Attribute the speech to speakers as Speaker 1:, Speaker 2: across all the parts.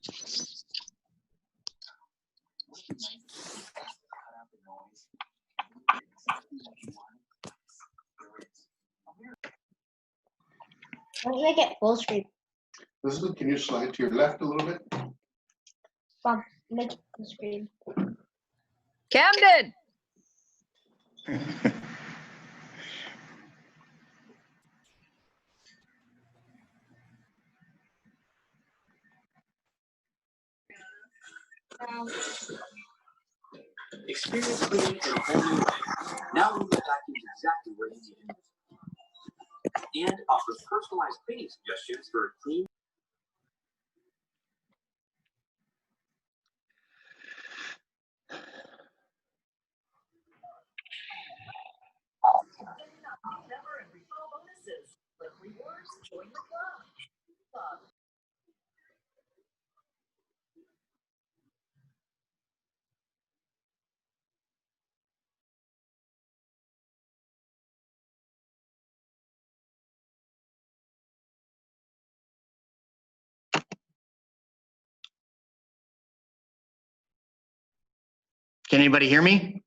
Speaker 1: Let's make it full screen.
Speaker 2: Elizabeth, can you slide to your left a little bit?
Speaker 1: Bob, make it full screen.
Speaker 3: Camden.
Speaker 4: Experience cleaning in a whole new way. Now we get vacuums exactly where you need it. And offers personalized cleaning suggestions for a clean.
Speaker 5: Member and referral bonuses. With rewards, join the club.
Speaker 6: Can anybody hear me?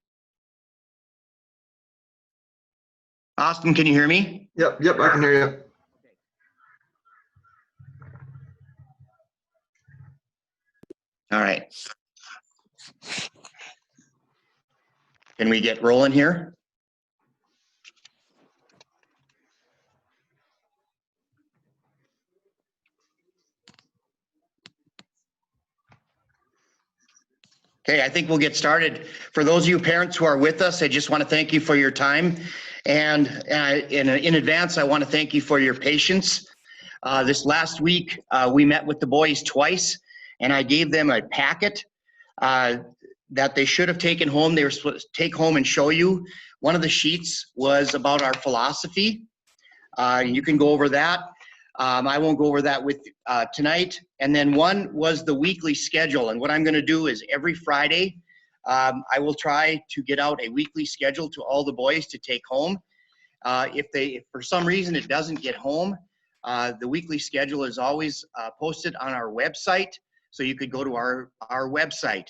Speaker 6: Austin, can you hear me?
Speaker 7: Yep, I can hear you.
Speaker 6: All right. Can we get rolling here? Okay, I think we'll get started. For those of you parents who are with us, I just want to thank you for your time. And in advance, I want to thank you for your patience. This last week, we met with the boys twice, and I gave them a packet that they should have taken home. They were supposed to take home and show you. One of the sheets was about our philosophy. You can go over that. I won't go over that with tonight. And then one was the weekly schedule. And what I'm going to do is every Friday, I will try to get out a weekly schedule to all the boys to take home. If for some reason it doesn't get home, the weekly schedule is always posted on our website. So you could go to our website.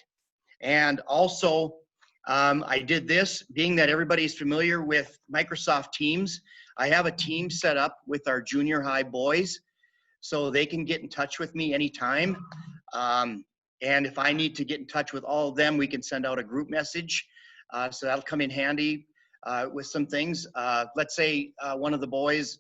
Speaker 6: And also, I did this, being that everybody's familiar with Microsoft Teams. I have a team set up with our junior high boys so they can get in touch with me anytime. And if I need to get in touch with all of them, we can send out a group message. So that'll come in handy with some things. Let's say one of the boys,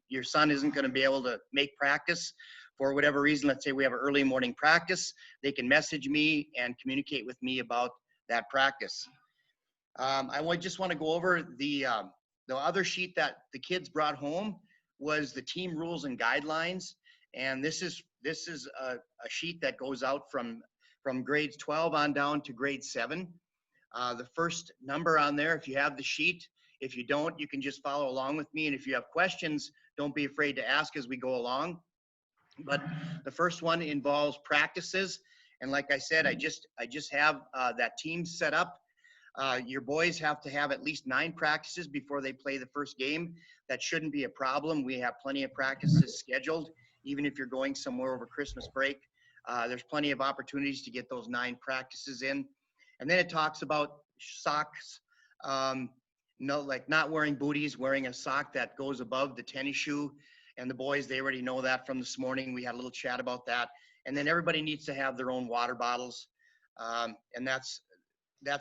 Speaker 6: your son isn't going to be able to make practice for whatever reason. Let's say we have an early morning practice. They can message me and communicate with me about that practice. I just want to go over the other sheet that the kids brought home was the team rules and guidelines. And this is a sheet that goes out from grades 12 on down to grade 7. The first number on there, if you have the sheet, if you don't, you can just follow along with me. And if you have questions, don't be afraid to ask as we go along. But the first one involves practices. And like I said, I just have that team set up. Your boys have to have at least 9 practices before they play the first game. That shouldn't be a problem. We have plenty of practices scheduled, even if you're going somewhere over Christmas break. There's plenty of opportunities to get those 9 practices in. And then it talks about socks, like not wearing booties, wearing a sock that goes above the tennis shoe. And the boys, they already know that from this morning. We had a little chat about that. And then everybody needs to have their own water bottles. And that's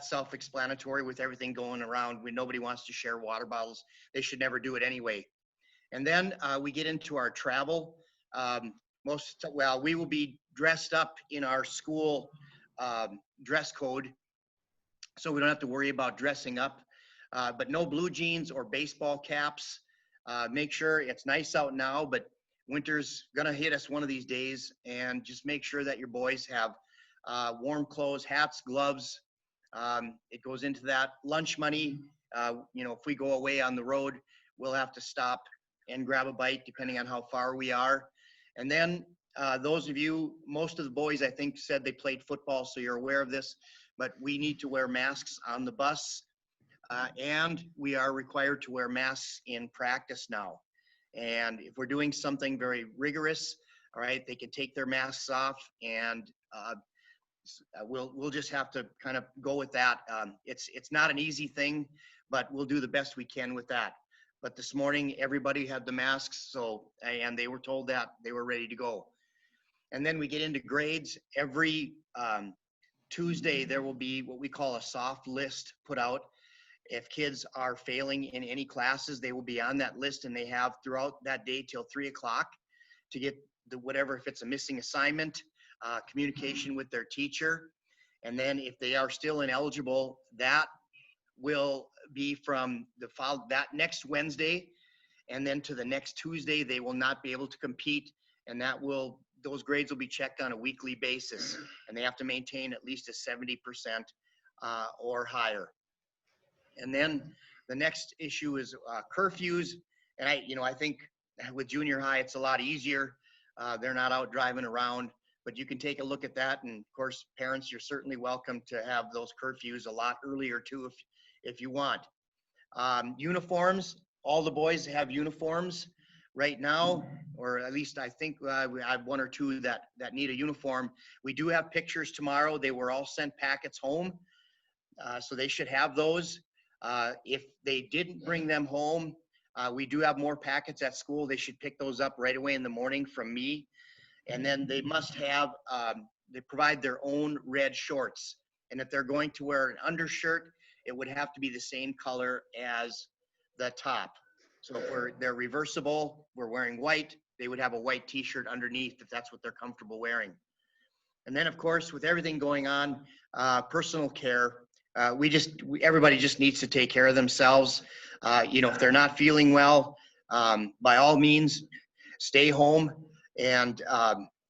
Speaker 6: self-explanatory with everything going around. Nobody wants to share water bottles. They should never do it anyway. And then we get into our travel. We will be dressed up in our school dress code, so we don't have to worry about dressing up. But no blue jeans or baseball caps. Make sure it's nice out now, but winter's gonna hit us one of these days, and just make sure that your boys have warm clothes, hats, gloves. It goes into that. Lunch money, if we go away on the road, we'll have to stop and grab a bite depending on how far we are. And then those of you, most of the boys I think said they played football, so you're aware of this, but we need to wear masks on the bus. And we are required to wear masks in practice now. And if we're doing something very rigorous, All right, they can take their masks off, and we'll just have to kind of go with that. It's not an easy thing, but we'll do the best we can with that. But this morning, everybody had the masks, and they were told that they were ready to go. And then we get into grades. Every Tuesday, there will be what we call a soft list put out. If kids are failing in any classes, they will be on that list, and they have throughout that day till 3 o'clock to get whatever, if it's a missing assignment, communication with their teacher. And then if they are still ineligible, that will be from that next Wednesday, and then to the next Tuesday, they will not be able to compete, and those grades will be checked on a weekly basis, and they have to maintain at least a 70% or higher. And then the next issue is curfews. And I think with junior high, it's a lot easier. They're not out driving around, but you can take a look at that. And of course, parents, you're certainly welcome to have those curfews a lot earlier too, if you want. Uniforms, all the boys have uniforms right now, or at least I think we have one or two that need a uniform. We do have pictures tomorrow. They were all sent packets home, so they should have those. If they didn't bring them home, we do have more packets at school. They should pick those up right away in the morning from me. And then they must have, they provide their own red shorts. And if they're going to wear an undershirt, it would have to be the same color as the top. So if they're reversible, we're wearing white, they would have a white t-shirt underneath if that's what they're comfortable wearing. And then of course, with everything going on, personal care, everybody just needs to take care of themselves. If they're not feeling well, by all means, stay home. And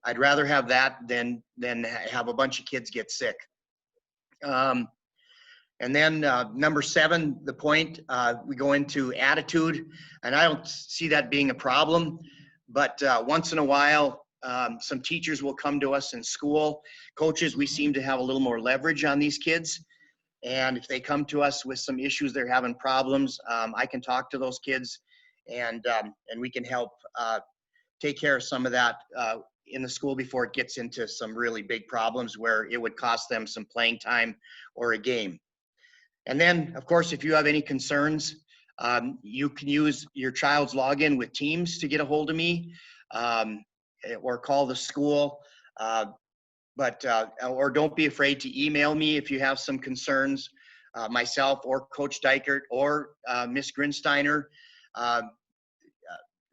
Speaker 6: I'd rather have that than have a bunch of kids get sick. And then number 7, the point, we go into attitude, and I don't see that being a problem, but once in a while, some teachers will come to us in school. Coaches, we seem to have a little more leverage on these kids. And if they come to us with some issues, they're having problems, I can talk to those kids, and we can help take care of some of that in the school before it gets into some really big problems where it would cost them some playing time or a game. And then, of course, if you have any concerns, you can use your child's login with Teams to get a hold of me, or call the school. Or don't be afraid to email me if you have some concerns, myself or Coach Dykert or Miss Grinsteiner.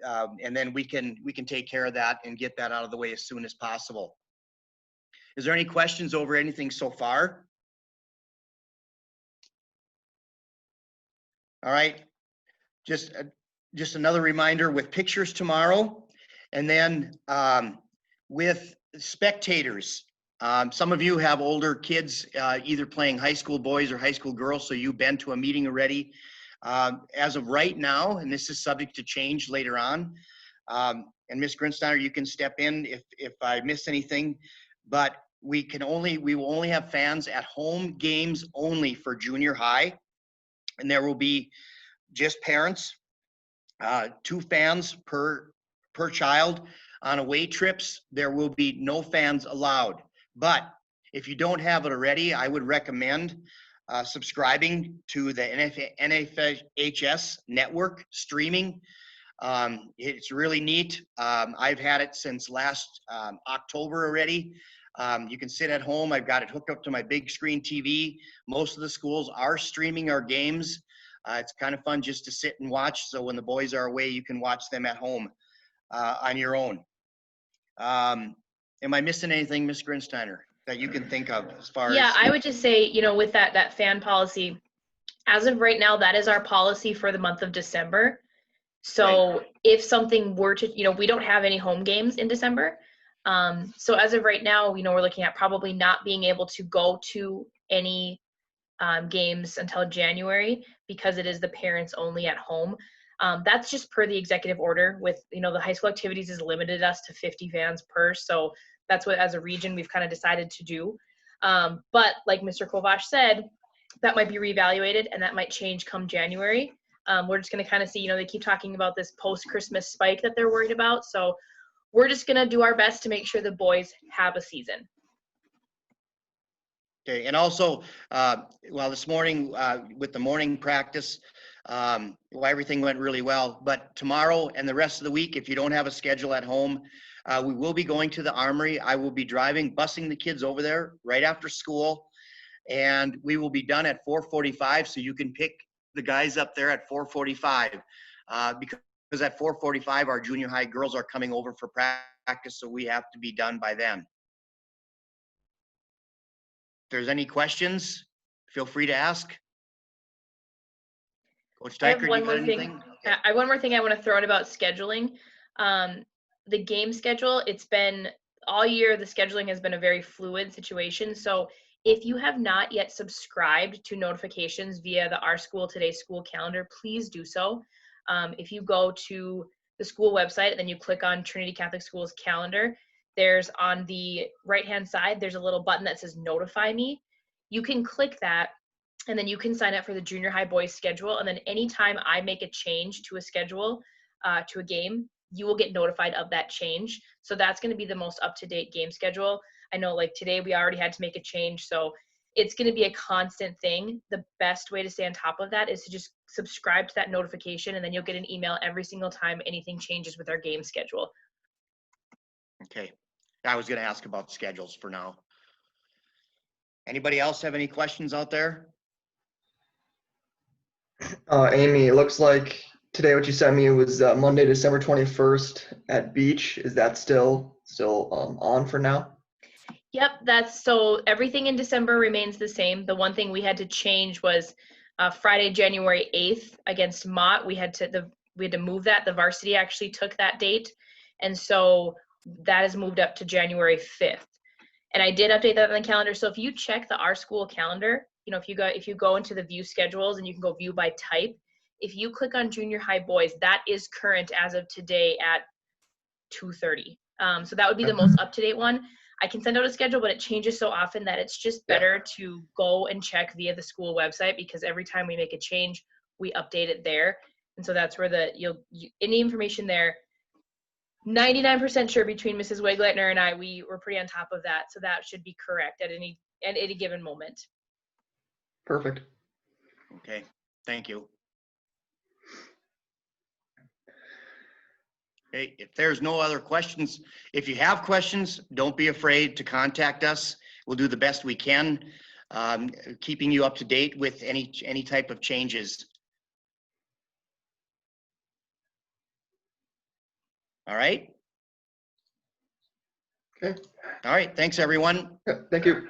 Speaker 6: And then we can take care of that and get that out of the way as soon as possible. Is there any questions over anything so far? All right, just another reminder with pictures tomorrow, and then with spectators. Some of you have older kids, either playing high school boys or high school girls, so you've been to a meeting already. As of right now, and this is subject to change later on, and Ms. Grinsteiner, you can step in if I miss anything, but we will only have fans at home games only for junior high, and there will be just parents, 2 fans per child. On away trips, there will be no fans allowed. But if you don't have it already, I would recommend subscribing to the NFHS network streaming. It's really neat. I've had it since last October already. You can sit at home. I've got it hooked up to my big screen TV. Most of the schools are streaming our games. It's kind of fun just to sit and watch. So when the boys are away, you can watch them at home on your own. Am I missing anything, Ms. Grinsteiner, that you can think of as far as?
Speaker 3: Yeah, I would just say, with that fan policy, as of right now, that is our policy for the month of December. So right. If something were to, we don't have any home games in December. So as of right now, we're looking at probably not being able to go to any games until January because it is the parents only at home. That's just per the executive order with, the high school activities has limited us to 50 fans per. So that's what, as a region, we've kind of decided to do. But like Mr. Kovash said, that might be reevaluated and that might change come January. We're just going to kind of see, they keep talking about this post-Christmas spike that they're worried about. So we're just going to do our best to make sure the boys have a season.
Speaker 6: Okay, and also, well, this morning with the morning practice, well, everything went really well. But tomorrow and the rest of the week, if you don't have a schedule at home, we will be going to the Armory. I will be busing the kids over there right after school, and we will be done at 4:45. So you can pick the guys up there at 4:45 because at 4:45 our junior high girls are coming over for practice, so we have to be done by then. If there's any questions, feel free to ask. Coach
Speaker 3: I have
Speaker 6: Steicher,
Speaker 3: one
Speaker 6: you got
Speaker 3: more thing.
Speaker 6: anything?
Speaker 3: I one more thing I want to throw out about scheduling. The game schedule, it's been all year, the scheduling has been a very fluid situation. So if you have not yet subscribed to notifications via the Our School Today school calendar, please do so. If you go to the school website and then you click on Trinity Catholic Schools calendar, there's on the right-hand side, there's a little button that says notify me. You can click that and then you can sign up for the junior high boys schedule. And then anytime I make a change to a schedule, to a game, you will get notified of that change. So that's going to be the most up-to-date game schedule. I know like today we already had to make a change. So it's going to be a constant thing. The best way to stay on top of that is to just subscribe to that notification, and then you'll get an email every single time anything changes with our game schedule.
Speaker 6: Okay. I was going to ask about schedules for now. Anybody else have any questions out there?
Speaker 7: Amy, it looks like today what you sent me was Monday, December 21st at Beach. Is that still on for now?
Speaker 3: Yep, so everything in December remains the same. The one thing we had to change was Friday, January 8th against Mott. We had to move that. The varsity actually took that date, and so that has moved up to January 5th. And I did update that on the calendar. So if you check the Our School calendar, if you go into the view schedules and you can go view by type, if you click on junior high boys, that is current as of today at 2:30. So that would be the most up-to-date one. I can send out a schedule, but it changes so often that it's just better to go and check via the school website, because every time we make a change, we update it there. And so that's where any information there, 99% sure between Mrs. Wegleitner and I, we were pretty on top of that. So that should be correct at any given moment.
Speaker 7: Perfect.
Speaker 6: Okay, thank you. Okay, if there's no other questions, if you have questions, don't be afraid to contact us. We'll do the best we can, keeping you up to date with any type of changes. All right?
Speaker 7: Okay.
Speaker 6: All right, thanks everyone.
Speaker 7: Yeah, thank you.